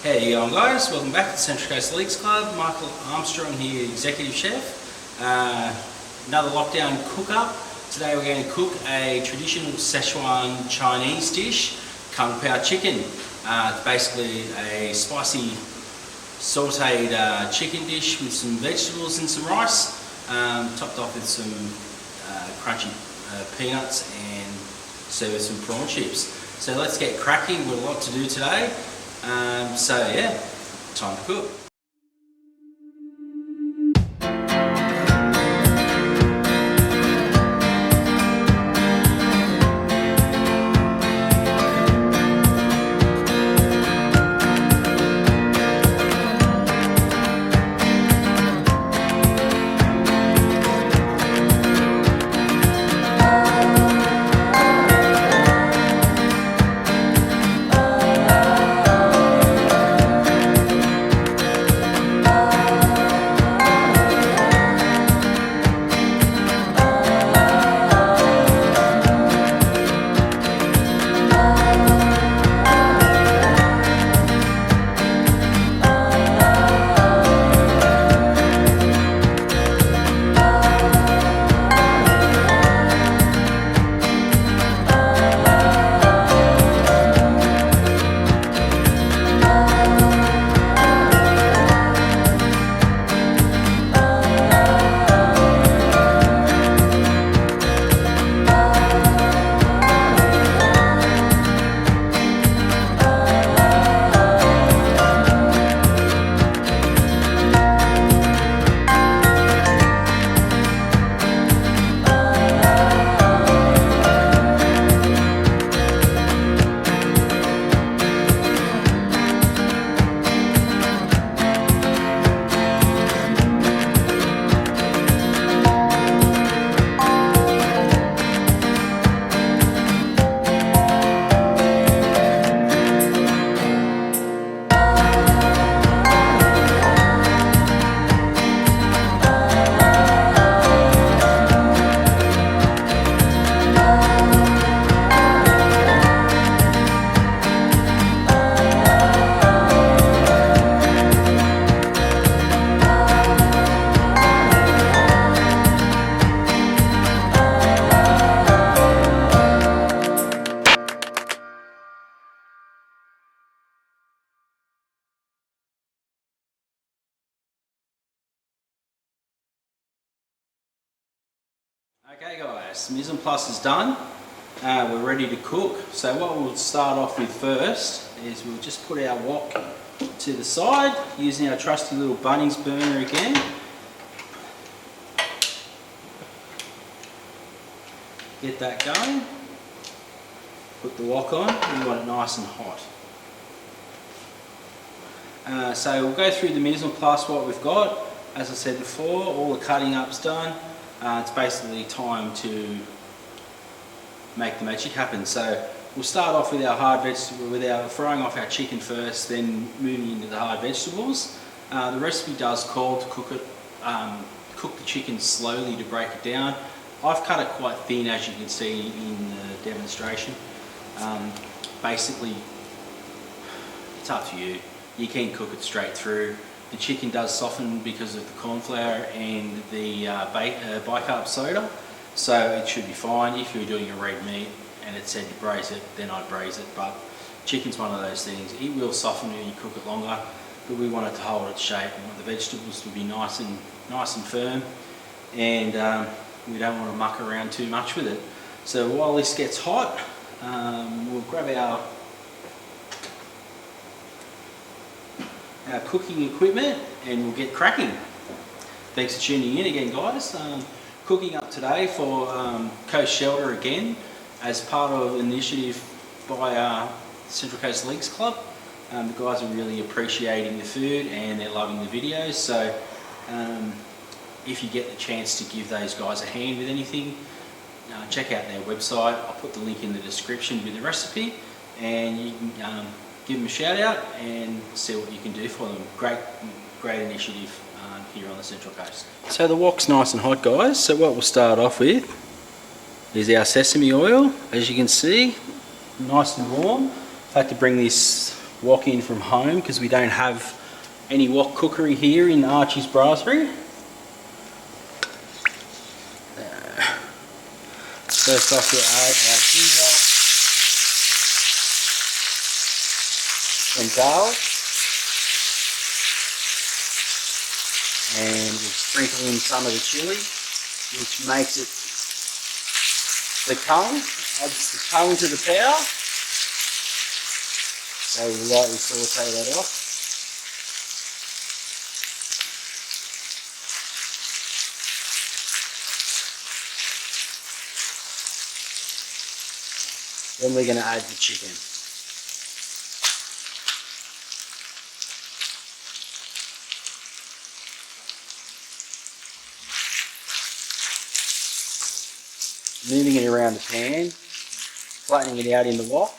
How you going, guys? Welcome back to the Central Coast Leagues Club. Michael Armstrong here, Executive Chef. Another lockdown cook-up. Today we're going to cook a traditional Szechuan Chinese dish, Pao Chicken. It's basically a spicy sautéed chicken dish with some vegetables and some rice, topped off with some crunchy peanuts and served with some prawn chips. So let's get cracking. We've got a lot to do today. So yeah, time to cook. Okay guys, mise en place is done. We're ready to cook. So what we'll start off with first is we'll just put our wok to the side using our trusty little Bunnings burner again. Get that going. Put the wok on. We want it nice and hot. So we'll go through the mise en place what we've got. As I said before, all the cutting up's done. It's basically time to make the magic happen. So we'll start off with our hard vegetable, frying off our chicken first, then moving into the hard vegetables. The recipe does call to cook the chicken slowly to break it down. I've cut it quite thin, as you can see in the demonstration. Basically, it's up to you. You can cook it straight through. The chicken does soften because of the corn flour and the bicarb soda, so it should be fine. If you're doing a red meat and it said to braise it, then I'd braise it, but chicken's one of those things. It will soften when you cook it longer, but we want it to hold its shape. We want the vegetables to be nice and firm, and we don't want to muck around too much with it. So while this gets hot, we'll grab our cooking equipment and we'll get cracking. Thanks for tuning in again, guys. Cooking up today for Coast Shelter again as part of an initiative by Central Coast Leagues Club. The guys are really appreciating the food and they're loving the videos, so if you get the chance to give those guys a hand with anything, check out their website. I'll put the link in the description with the recipe, and you can give them a shout out and see what you can do for them. Great initiative here on the Central Coast. So the wok's nice and hot, guys. So what we'll start off with is our sesame oil. As you can see, nice and warm. I've had to bring this wok in from home because we don't have any wok cookery here in Archie's Brasserie. First off, we'll add our ginger, some garlic, and we'll sprinkle in some of the chilli, which makes it the tongue, adds the tongue to the powder. So we'll lightly saute that off. Then we're going to add the chicken. Moving it around the pan, flattening it out in the wok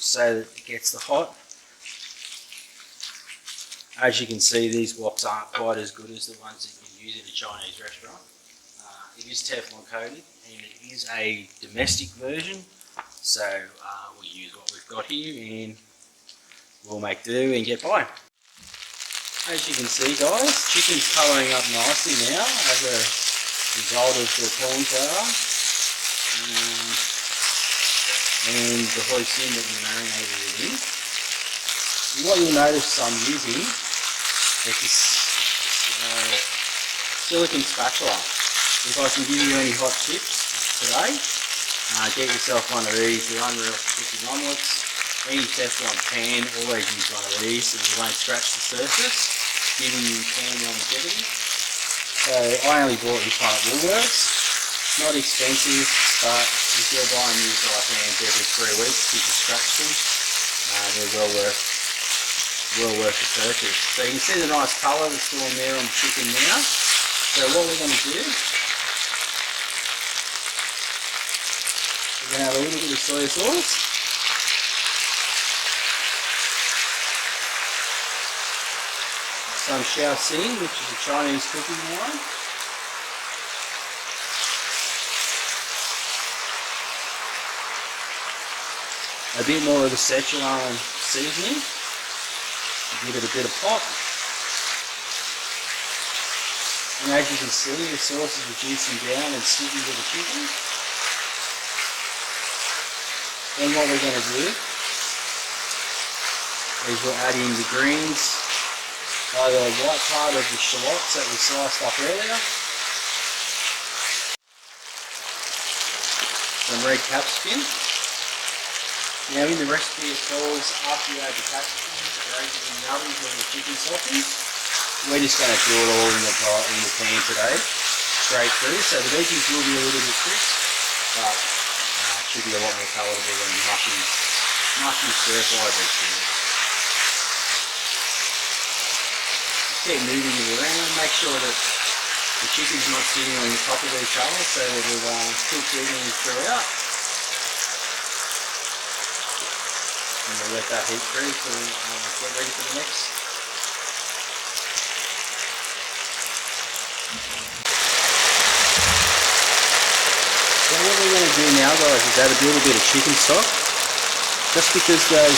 so that it gets the hot. As you can see, these woks aren't quite as good as the ones that you use in a Chinese restaurant. It is Teflon coated and it is a domestic version, so we use what we've got here and we'll make do and get by. As you can see, guys, chicken's colouring up nicely now as a result of the corn flour and the hoisin that we marinated it in. And what you'll notice I'm using is this silicone spatula. If I can give you any hot tips today, get yourself one of these. They're unreal for cooking omelettes. Any Teflon pan, always use one of these and you won't scratch the surface, giving you pan longevity. So I only bought this one at Woolworths. Not expensive, but if you're buying new fry pans every 3 weeks, you can scratch them. They're well worth the purchase. So you can see the nice colour that's still on there on the chicken now. So what we're going to do, we're going to have a little bit of soy sauce. Some hoisin, which is a Chinese cooking wine. A bit more of the Szechuan seasoning. Give it a bit of pop. And as you can see, the sauce is reducing down and sticking to the chicken. Then what we're going to do is we'll add in the greens, the white part of the shallots that we sliced up earlier. Some red capsicum. Now in the recipe it calls after you add the capsicums, grated in the oven until the chicken softens. We're just going to do it all in the pan today, straight through. So the veggies will be a little bit crisp, but it should be a lot more palatable than mushy stir-fried vegetables. Just keep moving it around, make sure that the chicken's not sitting on the top of each other so that it'll cook evenly throughout. And we'll let that heat through to get ready for the next. So what we're going to do now, guys, is add a little bit of chicken stock. Just because the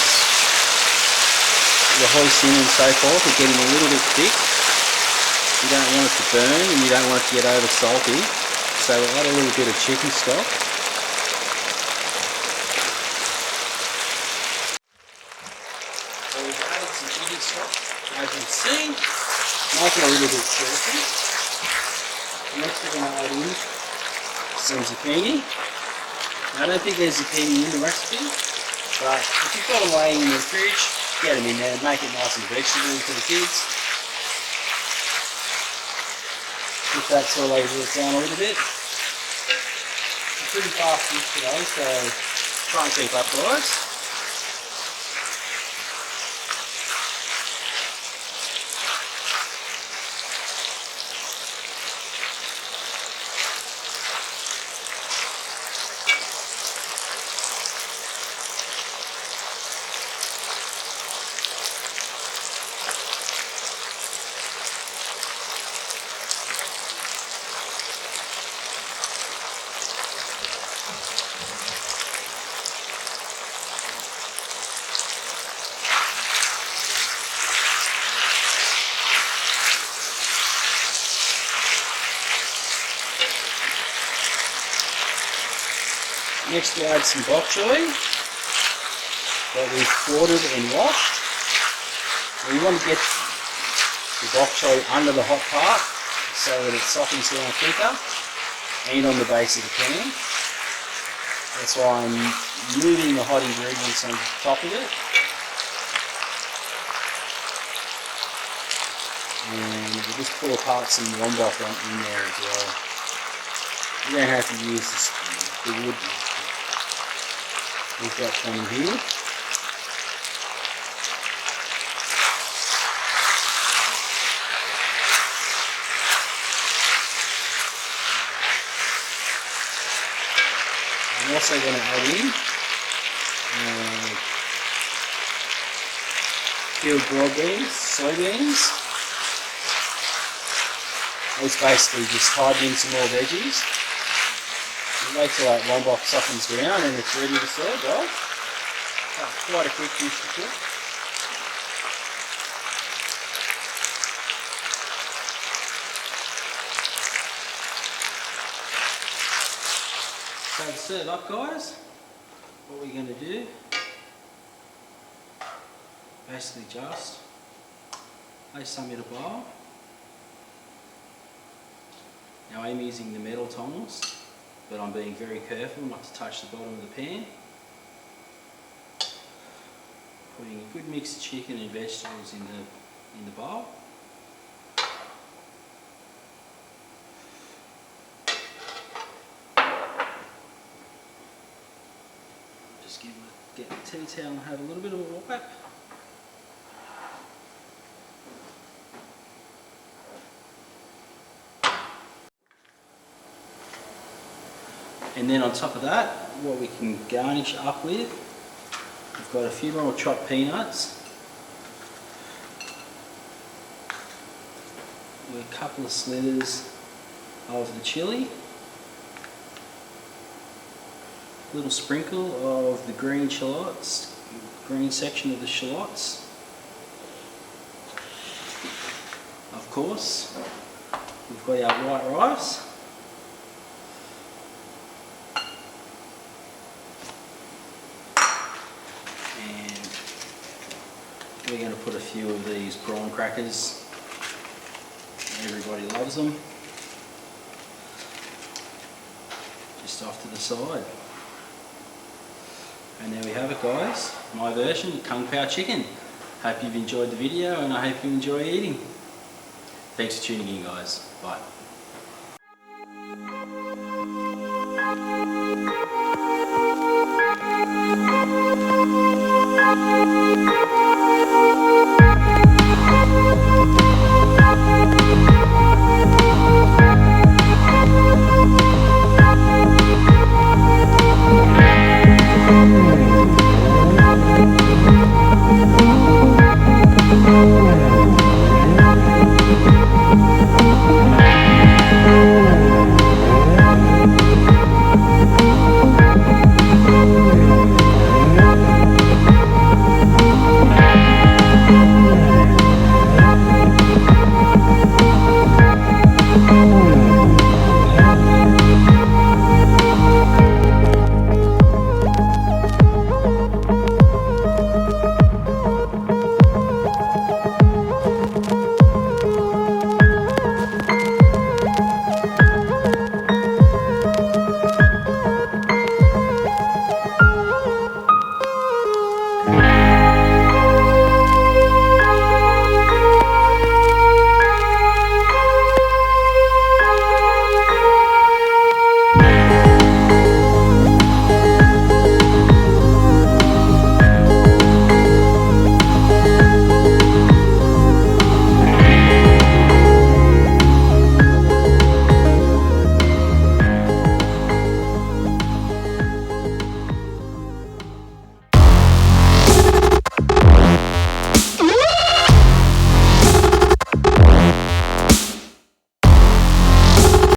hoisin and so forth are getting a little bit thick. You don't want it to burn and you don't want it to get over salty. So we'll add a little bit of chicken stock. So we've added some chicken stock, as you can see, make it a little bit salty. Next we're going to add in some zucchini. Now, I don't think there's zucchini in the recipe, but if you've got them laying in the fridge, get them in there and make it nice and vegetable for the kids. If that saute's it down a little bit. It's pretty fast dish today, so try and keep up, guys. Next we'll add some bok choy that we've quartered and washed. And we want to get the bok choy under the hot part so that it softens down quicker and on the base of the pan. That's why I'm moving the hot ingredients on top of it. And we'll just pull apart some lombok in there as well. You don't have to use the wood. We've got plenty here. I'm also going to add in peeled broad beans, soybeans. It's basically just hiding in some more veggies. You wait till that lombok softens down and it's ready to serve, guys. Quite a quick dish to cook. So to serve up, guys, what we're going to do, basically just place some in a bowl. Now I'm using the metal tongs, but I'm being very careful not to touch the bottom of the pan. Putting a good mix of chicken and vegetables in the bowl. Just get the tea towel and have a little bit of a wipe. And then on top of that, what we can garnish up with, we've got a few more chopped peanuts, with a couple of slithers of the chilli, a little sprinkle of the green shallots, green section of the shallots. Of course, we've got our white rice. We're going to put a few of these prawn crackers. Everybody loves them. Just off to the side. And there we have it, guys. My version of Kung Pao Chicken. Hope you've enjoyed the video and I hope you enjoy eating. Thanks for tuning in, guys. Bye.